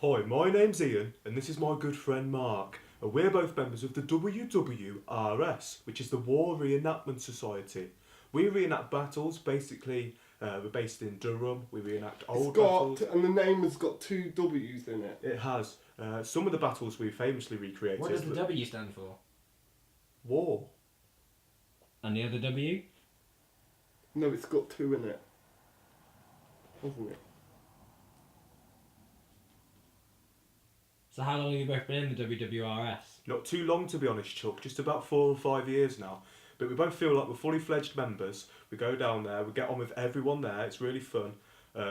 Hi, my name's Ian, and this is my good friend Mark. And we're both members of the WWRS, which is the War Re-enactment Society. We reenact battles, basically, we're based in Durham, we reenact old battles. And the name has got two W's in it. It has. Some of the battles we famously recreated. What does the W stand for? War. And the other W? No, it's got two in it. Hasn't it? So how long have you both been in the WWRS? Not too long, to be honest, Chuck, just about 4 or 5 years now. But we both feel like we're fully fledged members. We go down there, we get on with everyone there, it's really fun.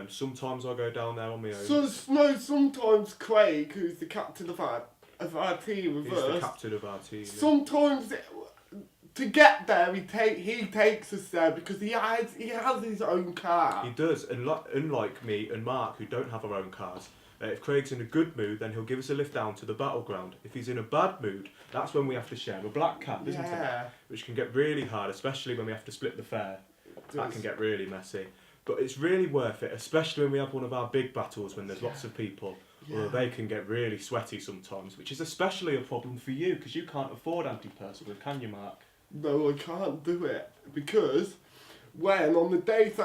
Sometimes I go down there on my own. Sometimes Craig, who's the captain of our team, He's the captain of our team. Sometimes to get there, he takes us there because he has his own car. He does, and unlike me and Mark, who don't have our own cars. If Craig's in a good mood, then he'll give us a lift down to the battleground. If he's in a bad mood, that's when we have to share a black cab, isn't it? Which can get really hard, especially when we have to split the fare. That can get really messy. But it's really worth it, especially when we have one of our big battles when there's lots of people. Well, they can get really sweaty sometimes, which is especially a problem for you, because you can't afford antiperspirant, can you, Mark? No, I can't do it, because on the days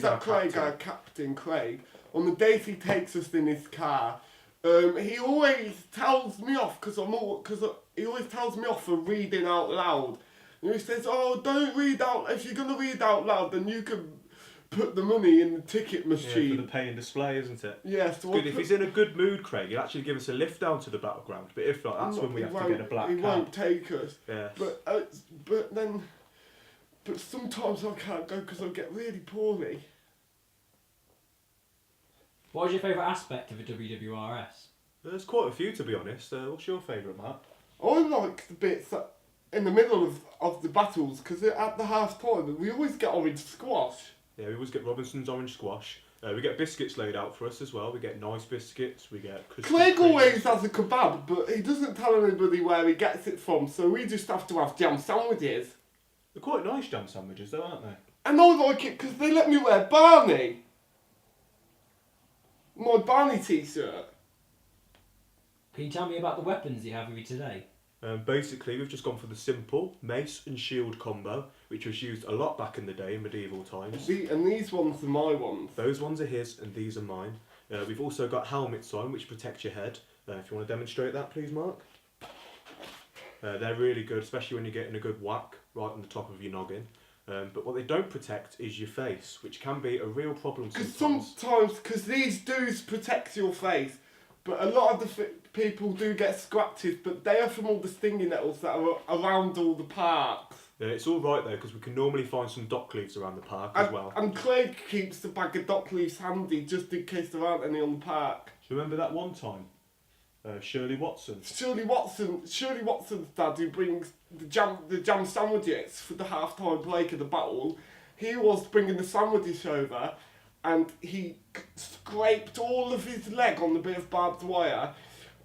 that our captain Craig, on the days he takes us in his car, he always tells me off he always tells me off for reading out loud. And he says, "Oh, don't read out. If you're gonna read out loud, then you can put the money in the ticket machine." Yeah, for the pay and display, isn't it? Yes. Yeah, good. If he's in a good mood, Craig, he'll actually give us a lift down to the battleground. But if not, that's when we have to get a black cab. He won't take us. Yeah. But sometimes I can't go because I get really poorly. What was your favourite aspect of a WWRS? There's quite a few, to be honest. What's your favourite, Mark? I like the bits that in the middle of the battles, because at the half time we always get orange squash. Yeah, we always get Robinson's orange squash. We get biscuits laid out for us as well. We get nice biscuits. We get Craig always has a kebab, but he doesn't tell anybody where he gets it from, so we just have to have jam sandwiches. They're quite nice jam sandwiches, though, aren't they? And I like it because they let me wear Barney. My Barney t-shirt. Can you tell me about the weapons you have with you today? Basically, we've just gone for the simple mace and shield combo, which was used a lot back in the day in medieval times. And these ones are my ones. Those ones are his, and these are mine. We've also got helmets on, which protect your head. If you want to demonstrate that, please, Mark. They're really good, especially when you're getting a good whack right on the top of your noggin. But what they don't protect is your face, which can be a real problem sometimes. Because these do protect your face, but a lot of the people do get scratches, but they are from all the stinging nettles that are around all the parks. Yeah, it's all right though, because we can normally find some dock leaves around the park as well. And Craig keeps the bag of dock leaves handy just in case there aren't any on the park. Do you remember that one time? Shirley Watson's dad, who brings the jam sandwiches for the half-time break of the battle, he was bringing the sandwiches over, and he scraped all of his leg on the bit of barbed wire,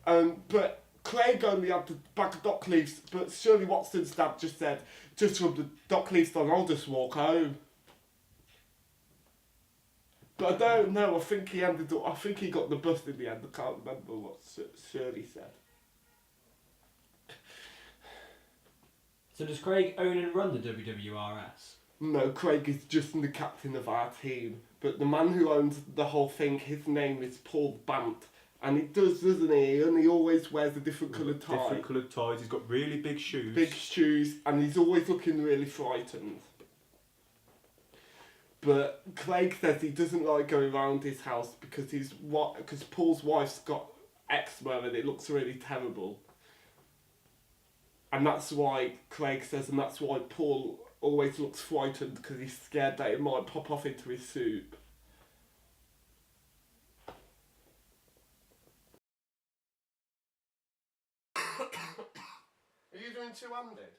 but Craig only had the bag of dock leaves, but Shirley Watson's dad just said, "Just rub the dock leaves on, I'll just walk home." But I don't know, I think he got the bus in the end. I can't remember what Shirley said. So does Craig own and run the WWRS? No, Craig is just the captain of our team. But the man who owns the whole thing, his name is Paul Bant. And he does, doesn't he? And he always wears a different coloured tie. Different coloured ties, he's got really big shoes. Big shoes, and he's always looking really frightened. But Craig says he doesn't like going around his house because Paul's wife's got eczema and it looks really terrible. And that's why Craig says, and that's why Paul always looks frightened, because he's scared that it might pop off into his soup. Are you doing two-handed?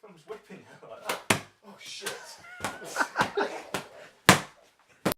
I was whipping her like that. Oh shit.